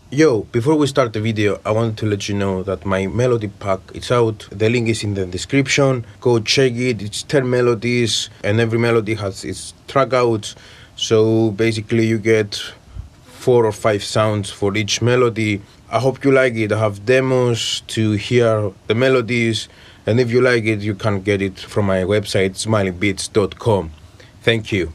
Yo, before we start the video, I wanted to let you know that my melody pack is out. The link is in the description. Go check it. It's 10 melodies and every melody has its track out. So basically you get 4 or 5 sounds for each melody. I hope you like it. I have demos to hear the melodies, and if you like it, you can get it from my website smilingbeats.com. Thank you.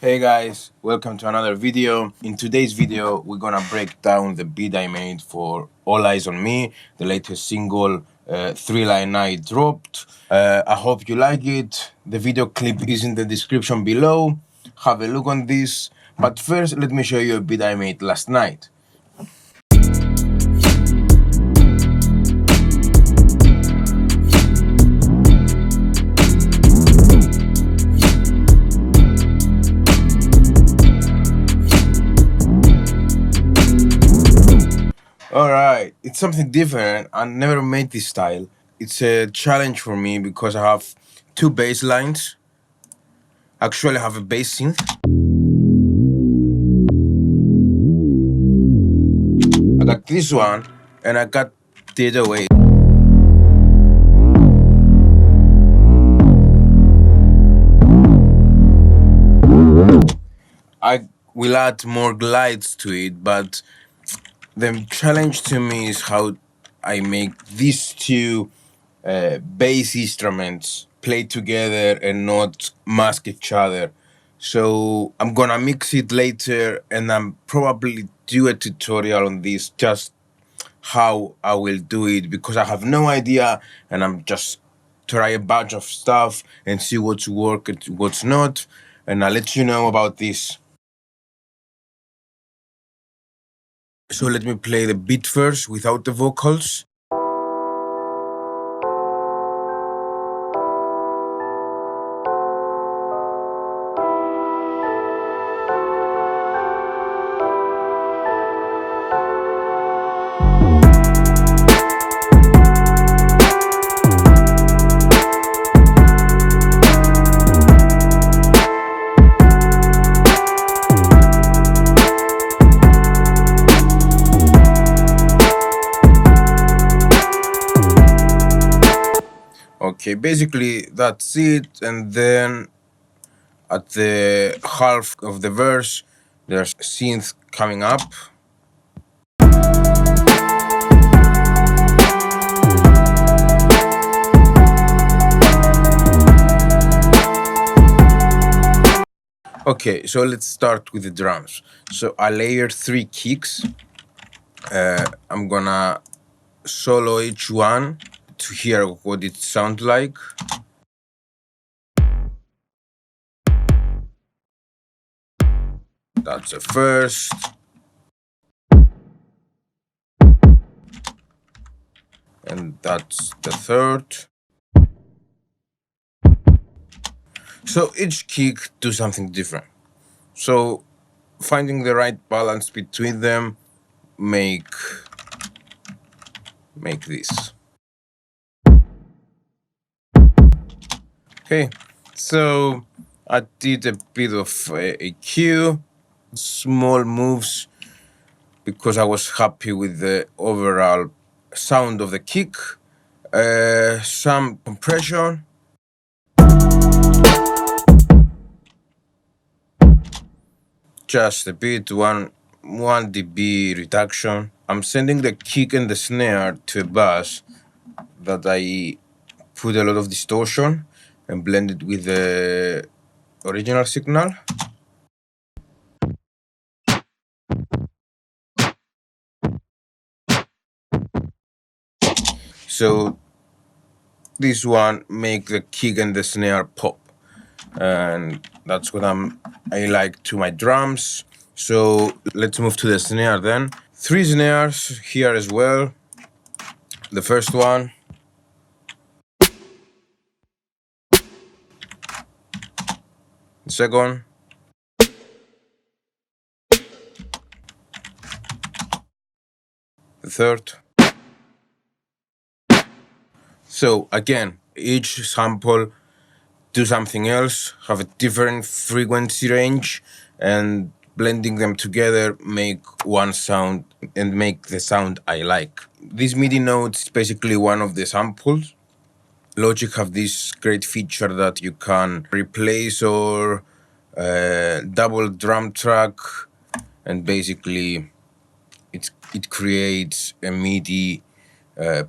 Hey guys, welcome to another video. In today's video, we're gonna break down the beat I made for All Eyez on Me, the latest single, Three-Line I dropped. I hope you like it. The video clip is in the description below. Have a look on this. But first, let me show you a beat I made last night. Alright, it's something different. I never made this style. It's a challenge for me because I have two bass lines. Actually, I have a bass synth. I got this one, and I got the other way. I will add more glides to it, but the challenge to me is how I make these two bass instruments play together and not mask each other. So I'm gonna mix it later, and I'm probably do a tutorial on this, just how I will do it, because I have no idea, and I'm just try a bunch of stuff and see what's work and what's not, and I'll let you know about this. So let me play the beat first without the vocals. Okay, basically that's it, and then at the half of the verse, there's synth coming up. Okay, so let's start with the drums. So I layered 3 kicks. I'm gonna solo each one to hear what it sounds like. That's the first. And that's the third. So each kick do something different. So finding the right balance between them make this. Okay, so I did a bit of a cue, small moves because I was happy with the overall sound of the kick. Some compression, just a bit, one dB reduction. I'm sending the kick and the snare to a bass that I put a lot of distortion and blend it with the original signal. So this one make the kick and the snare pop, and that's what I like to my drums. So let's move to the snare then. 3 snares here as well. The first one, the second, the third. So again, each sample do something else, have a different frequency range, and blending them together make one sound and make the sound I like. This MIDI note is basically one of the samples. Logic have this great feature that you can replace or double drum track, and basically it creates a MIDI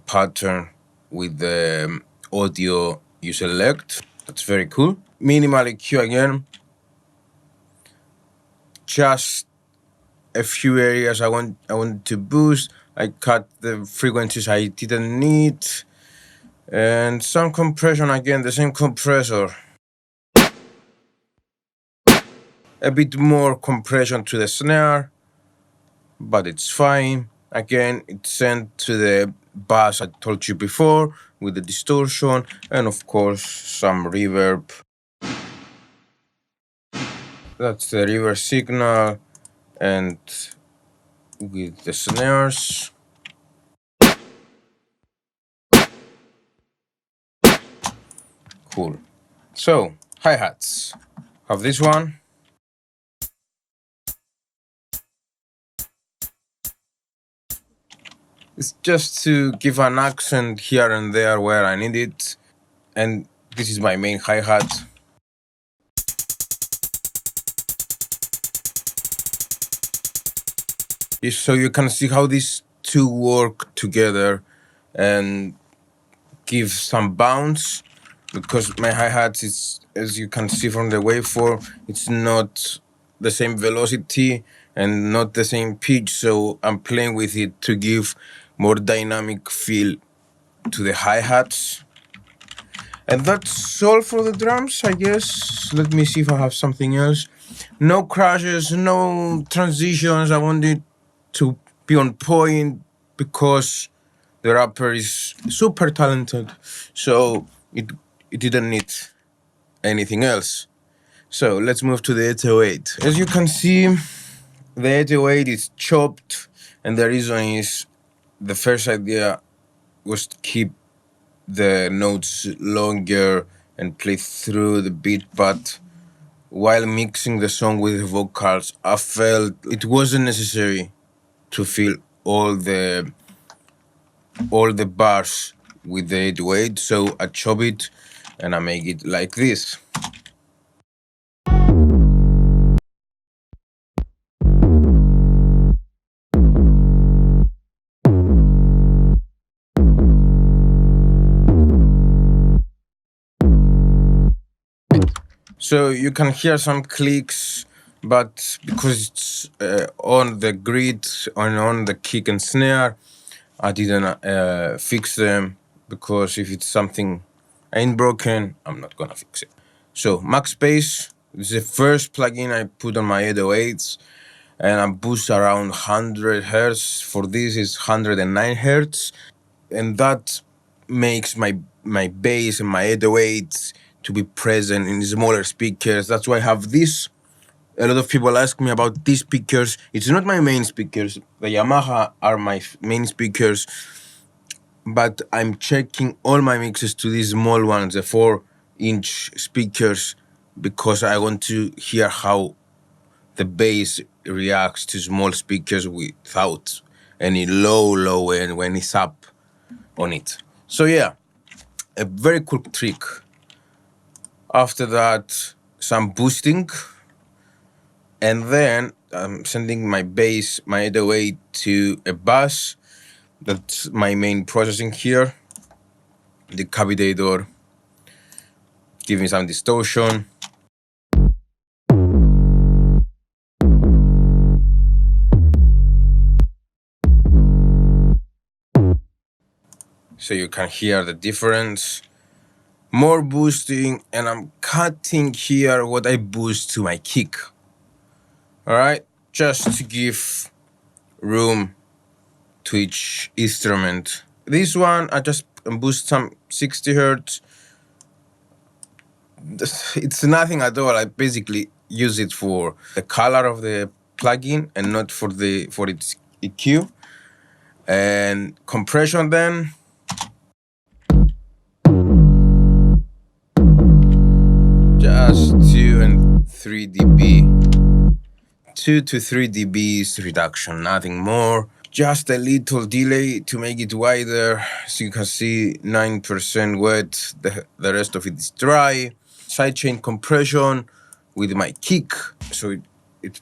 pattern with the audio you select. That's very cool. Minimal EQ again. Just a few areas I want to boost. I cut the frequencies I didn't need. And some compression again, the same compressor. A bit more compression to the snare, but it's fine. Again, it's sent to the bass I told you before with the distortion, and of course some reverb. That's the reverb signal, and with the snares. Cool. So, hi-hats. Have this one. It's just to give an accent here and there where I need it. And this is my main hi-hat. So you can see how these two work together and give some bounce, because my hi-hat is, as you can see from the waveform, it's not the same velocity and not the same pitch, so I'm playing with it to give more dynamic feel to the hi-hats. And that's all for the drums, I guess. Let me see if I have something else. No crashes, no transitions. I wanted to be on point because the rapper is super talented, so it didn't need anything else. So let's move to the 808. As you can see, the 808 is chopped, and the reason is the first idea was to keep the notes longer and play through the beat, but while mixing the song with the vocals, I felt it wasn't necessary to fill all the bars with the 808, so I chop it and I make it like this. So you can hear some clicks, but because it's on the grid and on the kick and snare, I didn't fix them, because if it's something ain't broken, I'm not gonna fix it. So max bass, this is the first plugin I put on my 808s, and I boost around 100 hertz. For this is 109 hertz, and that makes my bass and my 808s to be present in smaller speakers. That's why I have this. A lot of people ask me about these speakers. It's not my main speakers. The Yamaha are my main speakers, but I'm checking all my mixes to these small ones, the 4-inch speakers, because I want to hear how the bass reacts to small speakers without any low end when it's up on it. So yeah, a very cool trick. After that, some boosting, and then I'm sending my bass, my 808 to a bus. That's my main processing here. The capitator, giving some distortion. So you can hear the difference. More boosting, and I'm cutting here what I boost to my kick. All right, just to give room to each instrument. This one I just boost some 60 hertz. It's nothing at all. I basically use it for the color of the plugin and not for its EQ. And compression then. Just 2 and 3 dB. 2 to 3 dBs reduction, nothing more. Just a little delay to make it wider. So you can see 9% wet, the rest of it is dry. Sidechain compression with my kick. So it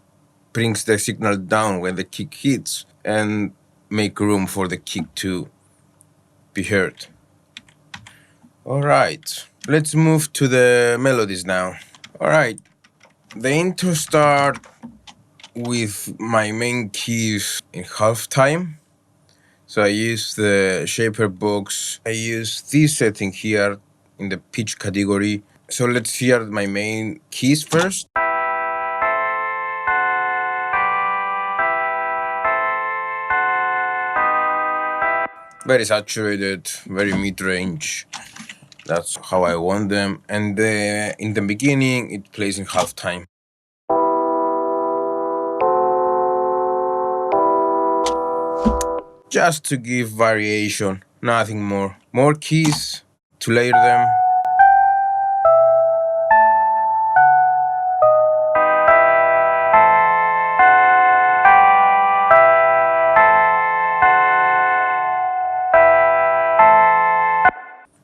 brings the signal down when the kick hits and make room for the kick to be heard. All right, let's move to the melodies now. All right, the intro start with my main keys in halftime. So I use the shaper box. I use this setting here in the pitch category. So let's hear my main keys first. Very saturated, very mid-range. That's how I want them. And in the beginning, it plays in halftime. Just to give variation, nothing more. More keys to layer them.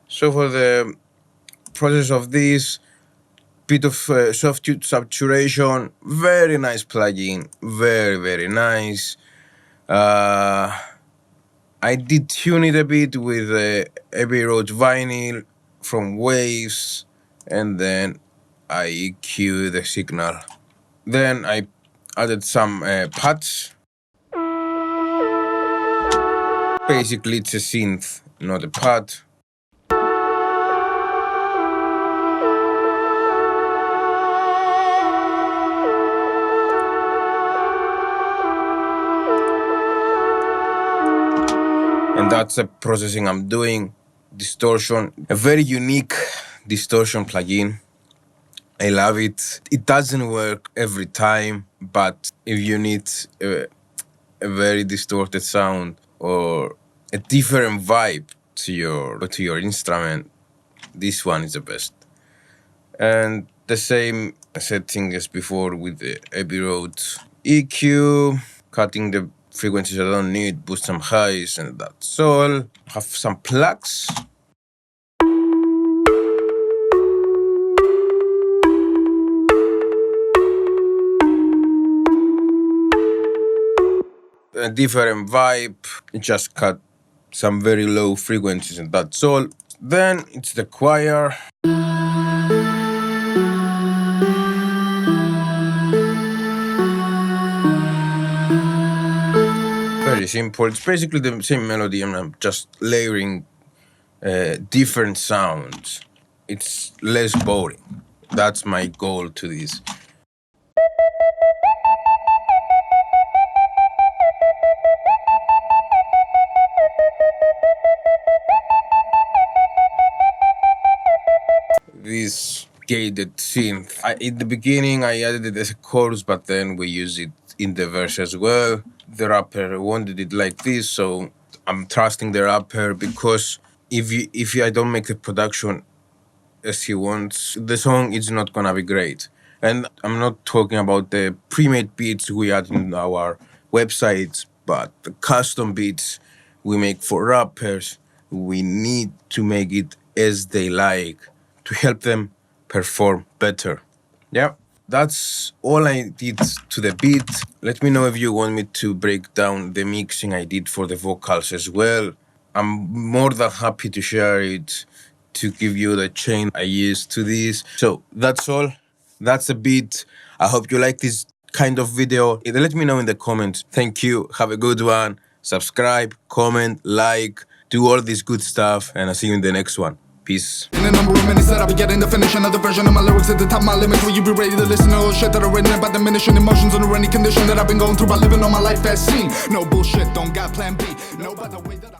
So for the process of this, bit of soft tube saturation, very nice plugin, very nice. I did tune it a bit with Abbey Road vinyl from Waves, and then I EQ the signal. Then I added some pads. Basically, it's a synth, not a pad. And that's the processing I'm doing. Distortion, a very unique distortion plugin. I love it. It doesn't work every time, but if you need a very distorted sound or a different vibe to your instrument, this one is the best. And the same setting as before with the Abbey Road EQ, cutting the frequencies I don't need, boost some highs, and that's all. Have some plugs. A different vibe, just cut some very low frequencies, and that's all. Then it's the choir. Very simple. It's basically the same melody, and I'm just layering different sounds. It's less boring. That's my goal to this. this gated synth. In the beginning, I added it as a chorus, but then we use it in the verse as well. The rapper wanted it like this, so I'm trusting the rapper, because if I don't make the production as he wants, the song is not gonna be great. And I'm not talking about the pre-made beats we add in our websites, but the custom beats we make for rappers. We need to make it as they like to help them perform better. Yeah, that's all I did to the beat. Let me know if you want me to break down the mixing I did for the vocals as well. I'm more than happy to share it, to give you the chain I used to this. So that's all. That's a beat. I hope you like this kind of video. Let me know in the comments. Thank you. Have a good one. Subscribe, comment, like, do all this good stuff, and I'll see you in the next one. Peace. In a number of minutes that I'll be getting the finish. Another version of my lyrics at the top of my limits. Will you be ready to listen to all the shit that I've written about diminishing emotions under any condition that I've been going through by living all my life as seen? No bullshit, don't got plan B. No, by the way that I